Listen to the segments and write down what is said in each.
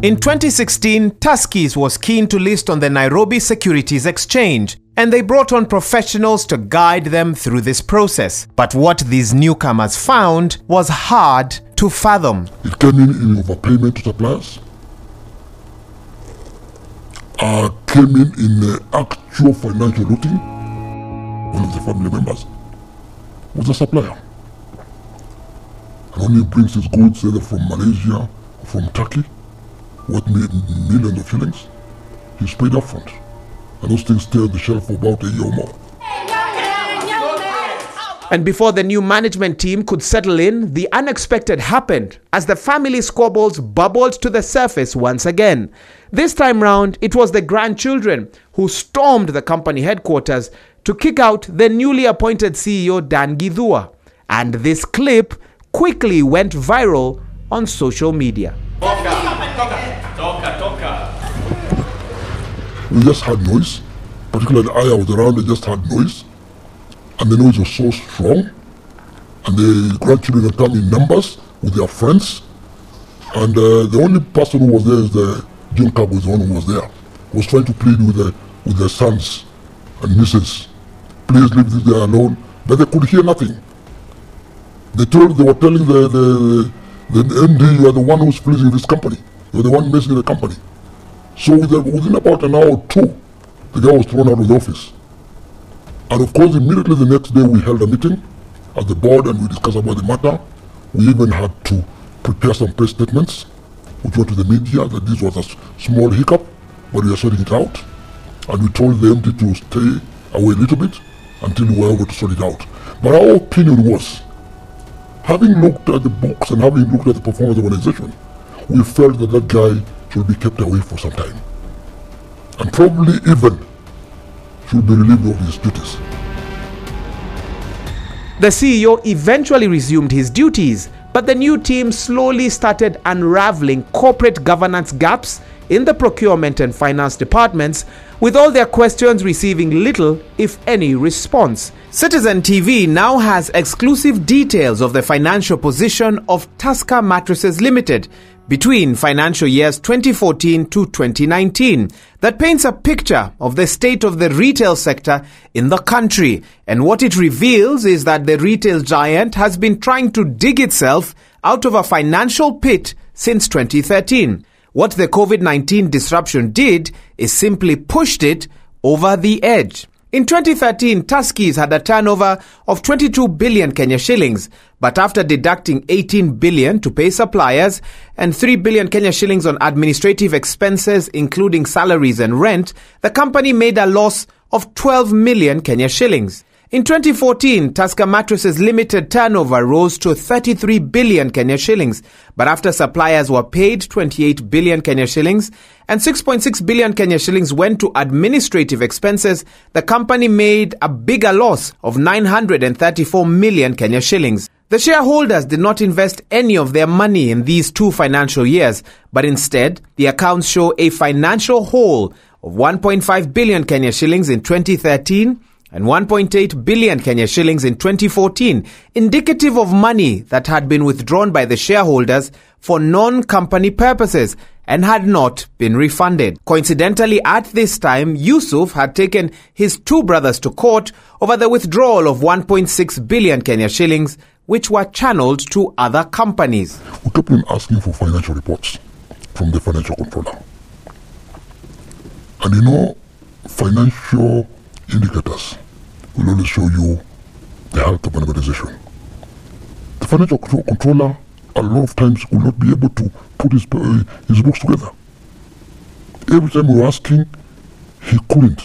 In 2016, Tuskys was keen to list on the Nairobi Securities Exchange, and they brought on professionals to guide them through this process. But what these newcomers found was hard to fathom. It came in overpayment to suppliers. Came in actual financial looting. One of the family members was a supplier. And only brings his goods either from Malaysia or from Turkey, worth millions of shillings. He's paid up front. And those things stay on the shelf for about a year or more. And before the new management team could settle in, the unexpected happened as the family squabbles bubbled to the surface once again. This time round, it was the grandchildren who stormed the company headquarters to kick out the newly appointed CEO Dan Githua. And this clip quickly went viral on social media. We just had noise, particularly I was around, they just had noise. And the noise was so strong, and the grandchildren had come in numbers with their friends, and the only person who was there is the Junka was the one who was there. Was trying to plead with their sons and nieces, please leave this guy alone, but they could hear nothing. They were telling the MD, you are the one who's pleasing this company, you are the one messing the company. So within about an hour or two, the guy was thrown out of the office. And of course, immediately the next day we held a meeting at the board and we discussed about the matter. We even had to prepare some press statements, which went to the media that this was a small hiccup, but we are sorting it out. And we told the MD to stay away a little bit until we were able to sort it out. But our opinion was, having looked at the books and having looked at the performance of the organization, we felt that that guy should be kept away for some time. And probably even should be relieved of his duties. The CEO eventually resumed his duties, but the new team slowly started unraveling corporate governance gaps in the procurement and finance departments, with all their questions receiving little, if any, response. Citizen TV now has exclusive details of the financial position of Tuskys Mattresses Limited between financial years 2014 to 2019 that paints a picture of the state of the retail sector in the country. And what it reveals is that the retail giant has been trying to dig itself out of a financial pit since 2013. What the COVID-19 disruption did is simply pushed it over the edge. In 2013, Tuskys had a turnover of 22 billion Kenya shillings, but after deducting 18 billion to pay suppliers and 3 billion Kenya shillings on administrative expenses, including salaries and rent, the company made a loss of 12 million Kenya shillings. In 2014, Tuskys Mattresses Limited turnover rose to 33 billion Kenya shillings, but after suppliers were paid 28 billion Kenya shillings and 6.6 billion Kenya shillings went to administrative expenses, the company made a bigger loss of 934 million Kenya shillings. The shareholders did not invest any of their money in these 2 financial years, but instead, the accounts show a financial hole of 1.5 billion Kenya shillings in 2013 and 1.8 billion Kenya shillings in 2014, indicative of money that had been withdrawn by the shareholders for non-company purposes and had not been refunded. Coincidentally, at this time, Yusuf had taken his 2 brothers to court over the withdrawal of 1.6 billion Kenya shillings, which were channeled to other companies. We kept on asking for financial reports from the financial controller. And financial indicators will only show you the health of an organization. The financial controller a lot of times will not be able to put his books together. Every time we were asking, he couldn't.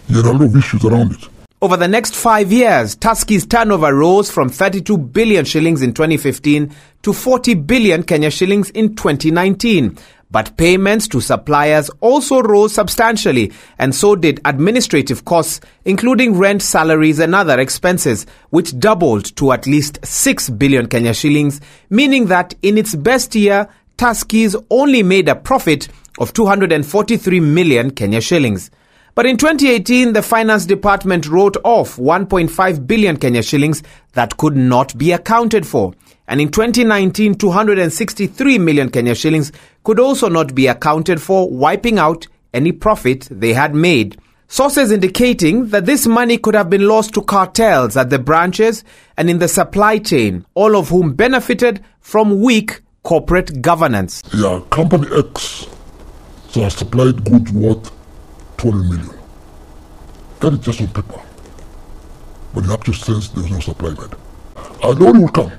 He had a lot of issues around it. Over the next 5 years, Tuskys' turnover rose from 32 billion shillings in 2015 to 40 billion Kenya shillings in 2019. But payments to suppliers also rose substantially, and so did administrative costs, including rent, salaries and other expenses, which doubled to at least 6 billion Kenya shillings, meaning that in its best year, Tuskys only made a profit of 243 million Kenya shillings. But in 2018, the finance department wrote off 1.5 billion Kenya shillings that could not be accounted for. And in 2019, 263 million Kenya shillings could also not be accounted for, wiping out any profit they had made. Sources indicating that this money could have been lost to cartels at the branches and in the supply chain, all of whom benefited from weak corporate governance. Yeah, Company X has supplied goods worth 20 million. That is just on paper. But in actual sense, there was no supply made. And the lorry will come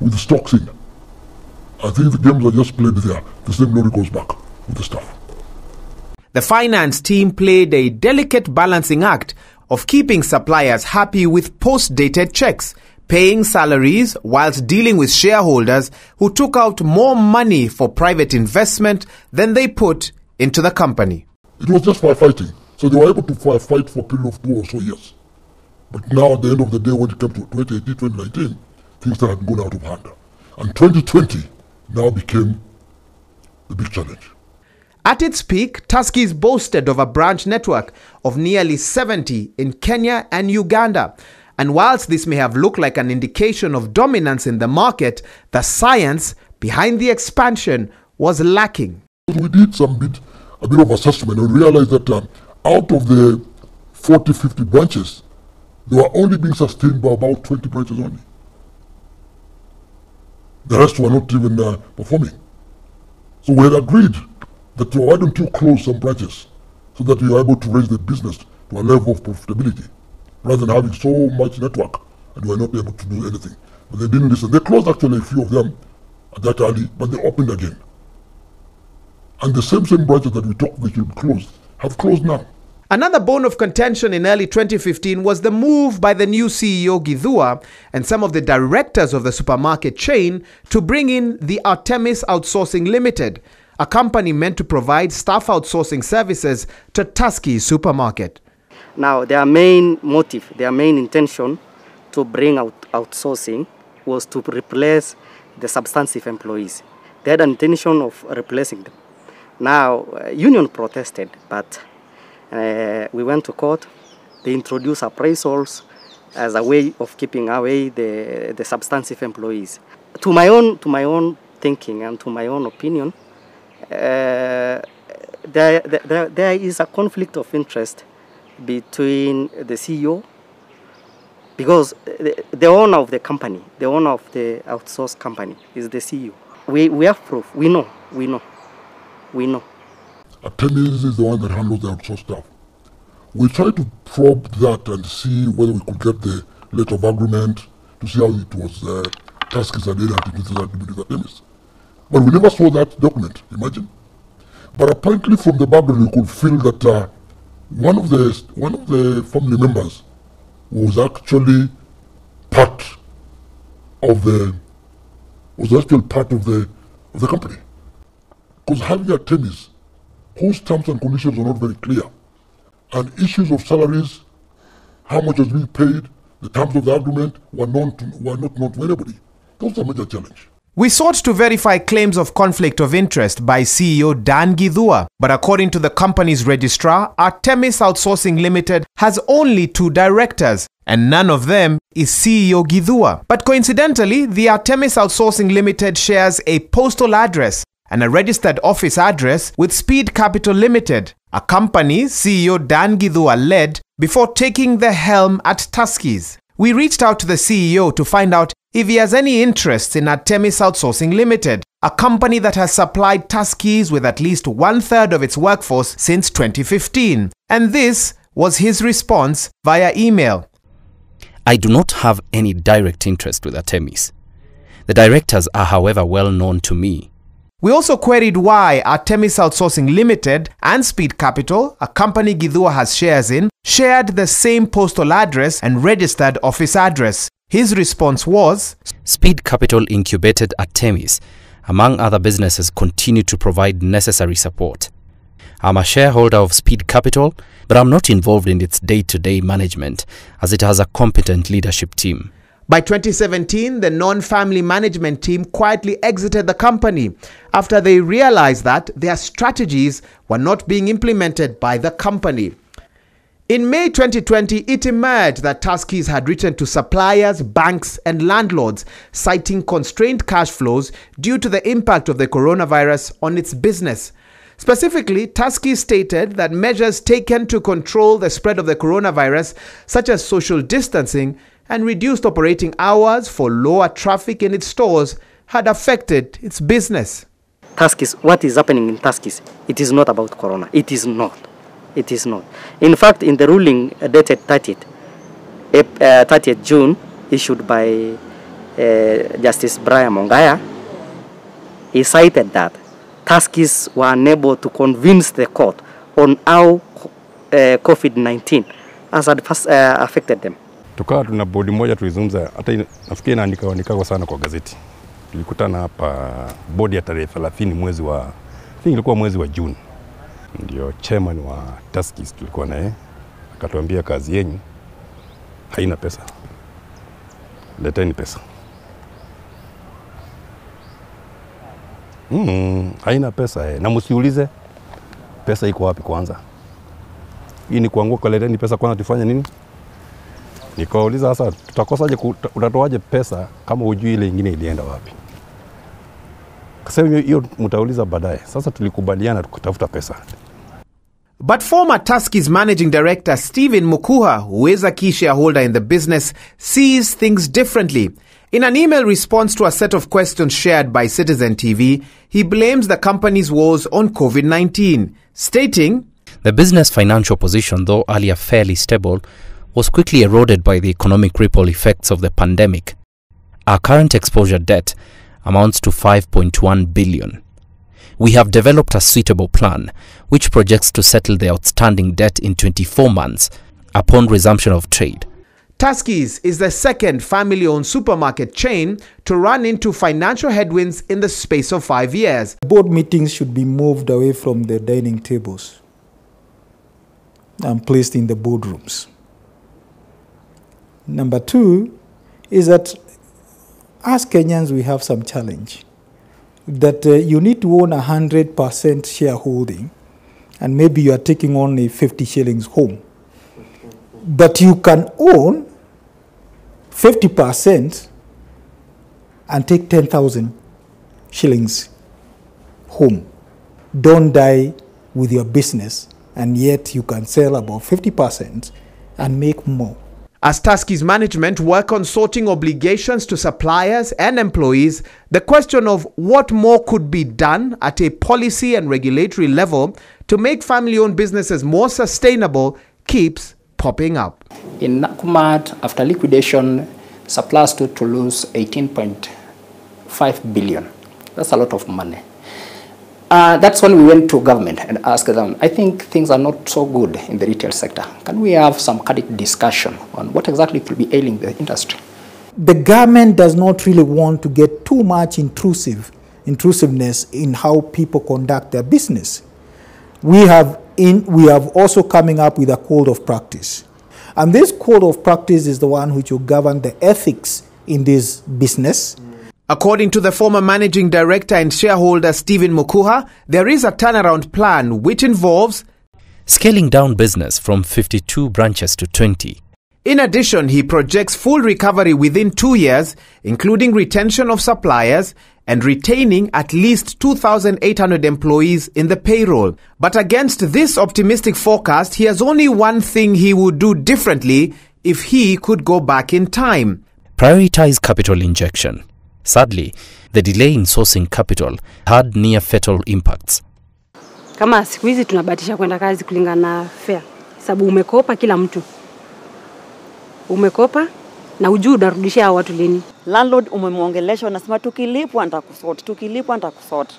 with the stocks in. I think the games are just played there. The same lorry goes back with the stuff. The finance team played a delicate balancing act of keeping suppliers happy with post-dated checks, paying salaries whilst dealing with shareholders who took out more money for private investment than they put into the company. It was just firefighting. So they were able to fight for a period of 2 or so years. But now at the end of the day, when it came to 2018, 2019, things that had gone out of hand. And 2020 now became the big challenge. At its peak, Tuskys boasted of a branch network of nearly 70 in Kenya and Uganda. And whilst this may have looked like an indication of dominance in the market, the science behind the expansion was lacking. We did a bit of assessment and realized that out of the 40, 50 branches, they were only being sustained by about 20 branches only. The rest were not even performing. So we had agreed that why don't you close some branches so that you are able to raise the business to a level of profitability rather than having so much network and you are not able to do anything. But they didn't listen. They closed actually a few of them at that early, but they opened again. And the same branches that we talked they should be closed have closed now. Another bone of contention in early 2015 was the move by the new CEO Githua and some of the directors of the supermarket chain to bring in the Artemis Outsourcing Limited, a company meant to provide staff outsourcing services to Tuskys supermarket. Now, their main motive, their main intention to bring out outsourcing was to replace the substantive employees. They had an intention of replacing them. Now, union protested, but we went to court. They introduced appraisals as a way of keeping away the substantive employees. To my own thinking and to my own opinion, there is a conflict of interest between the CEO, because the owner of the company, the owner of the outsourced company is the CEO. We have proof. We know. Artemis is the one that handles the outsourced staff. We tried to probe that and see whether we could get the letter of agreement to see how it was Tuskys and with Artemis. But we never saw that document, imagine. But apparently from the background we could feel that one of the family members was actually part of the company. Because having Artemis, whose terms and conditions are not very clear, and issues of salaries, how much was being paid, the terms of the agreement were not known to anybody. That was a major challenge. We sought to verify claims of conflict of interest by CEO Dan Githua, but according to the company's registrar, Artemis Outsourcing Limited has only 2 directors, and none of them is CEO Githua. But coincidentally, the Artemis Outsourcing Limited shares a postal address and a registered office address with Speed Capital Limited, a company CEO Dan Githua led before taking the helm at Tuskys. We reached out to the CEO to find out if he has any interest in Artemis Outsourcing Limited, a company that has supplied Tuskys with at least 1/3 of its workforce since 2015. And this was his response via email. I do not have any direct interest with Artemis. The directors are, however, well known to me. We also queried why Artemis Outsourcing Limited and Speed Capital, a company Githua has shares in, shared the same postal address and registered office address. His response was, Speed Capital incubated Artemis. Among other businesses, continue to provide necessary support. I'm a shareholder of Speed Capital, but I'm not involved in its day-to-day management, as it has a competent leadership team. By 2017, the non-family management team quietly exited the company after they realized that their strategies were not being implemented by the company. In May 2020, it emerged that Tuskys had written to suppliers, banks and landlords, citing constrained cash flows due to the impact of the coronavirus on its business. Specifically, Tuskys stated that measures taken to control the spread of the coronavirus, such as social distancing and reduced operating hours for lower traffic in its stores, had affected its business. Tuskys, what is happening in Tuskys, it is not about corona. It is not. It is not. In fact, in the ruling dated 30th June, issued by Justice Brian Mongaya, he cited that Tuskys were unable to convince the court on how COVID-19 has affected them. Tukawa tuna bodi moja tulizungumza, hata nafikiri inaandikwa sana kwa gazeti. Tulikutana hapa bodi ya tarehe 30 mwezi wa, ilikuwa mwezi wa June. Ndio chairman wa Tuskys tulikuwa naye, akatuambia kazi yenu haina pesa. Leteni pesa. Haina pesa na msiulize pesa iko wapi kwanza. Hii ni kuanguka, leteni pesa kwanza tufanye nini? Nikauliza sasa tutakosaje, utatoaje pesa kama hujui ile nyingine ilienda wapi? Kasema hiyo mtauliza baadaye. Sasa tulikubaliana kutafuta pesa. But former Tuskys managing director Stephen Mukuha, who is a key shareholder in the business, sees things differently. In an email response to a set of questions shared by Citizen TV, he blames the company's woes on COVID-19, stating, "The business financial position, though earlier fairly stable, was quickly eroded by the economic ripple effects of the pandemic. Our current exposure debt amounts to 5.1 billion. We have developed a suitable plan which projects to settle the outstanding debt in 24 months upon resumption of trade." Tuskys is the second family-owned supermarket chain to run into financial headwinds in the space of 5 years. Board meetings should be moved away from the dining tables and placed in the boardrooms. Number two is that as Kenyans we have some challenge. That you need to own 100% shareholding and maybe you are taking only 50 shillings home. But you can own 50% and take 10,000 shillings home. Don't die with your business, and yet you can sell about 50% and make more. As Tuskys management work on sorting obligations to suppliers and employees, the question of what more could be done at a policy and regulatory level to make family-owned businesses more sustainable keeps popping up. In Nakumatt, after liquidation, suppliers stood to lose 18.5 billion. That's a lot of money. That's when we went to government and asked them, I think things are not so good in the retail sector. Can we have some candid discussion on what exactly could be ailing the industry? The government does not really want to get too much intrusiveness in how people conduct their business. We have also coming up with a code of practice. And this code of practice is the one which will govern the ethics in this business. According to the former managing director and shareholder Stephen Mukuha, there is a turnaround plan which involves scaling down business from 52 branches to 20. In addition, he projects full recovery within 2 years, including retention of suppliers and retaining at least 2,800 employees in the payroll. But against this optimistic forecast, he has only one thing he would do differently if he could go back in time. Prioritize capital injection. Sadly, the delay in sourcing capital had near fatal impacts. Kama siku hizi tunabatisha kwenda kazi kulingana na fare. Sababu umekopa kila mtu. Umekopa na hujui utarudishia watu lini. Landlord umemwongelesha unasema tukilipwa nitakusort.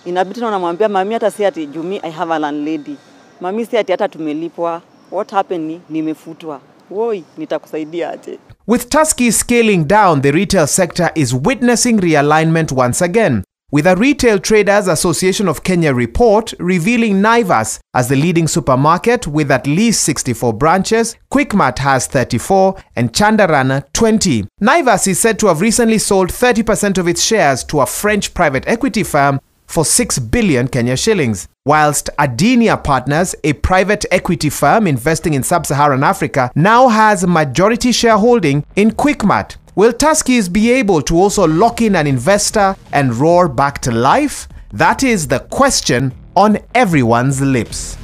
Inabidi unamwambia mami hata si ati Jumi I have a landlady. Mami si ati hata tumelipwa. What happened nimefutwa. Woi nitakusaidia aje. With Tuskys scaling down, the retail sector is witnessing realignment once again, with a Retail Traders Association of Kenya report revealing Naivas as the leading supermarket with at least 64 branches, Quickmart has 34 and Chandarana 20. Naivas is said to have recently sold 30% of its shares to a French private equity firm for 6 billion Kenya shillings. Whilst Adinia Partners, a private equity firm investing in sub-Saharan Africa, now has majority shareholding in Quickmart. Will Tuskys be able to also lock in an investor and roar back to life? That is the question on everyone's lips.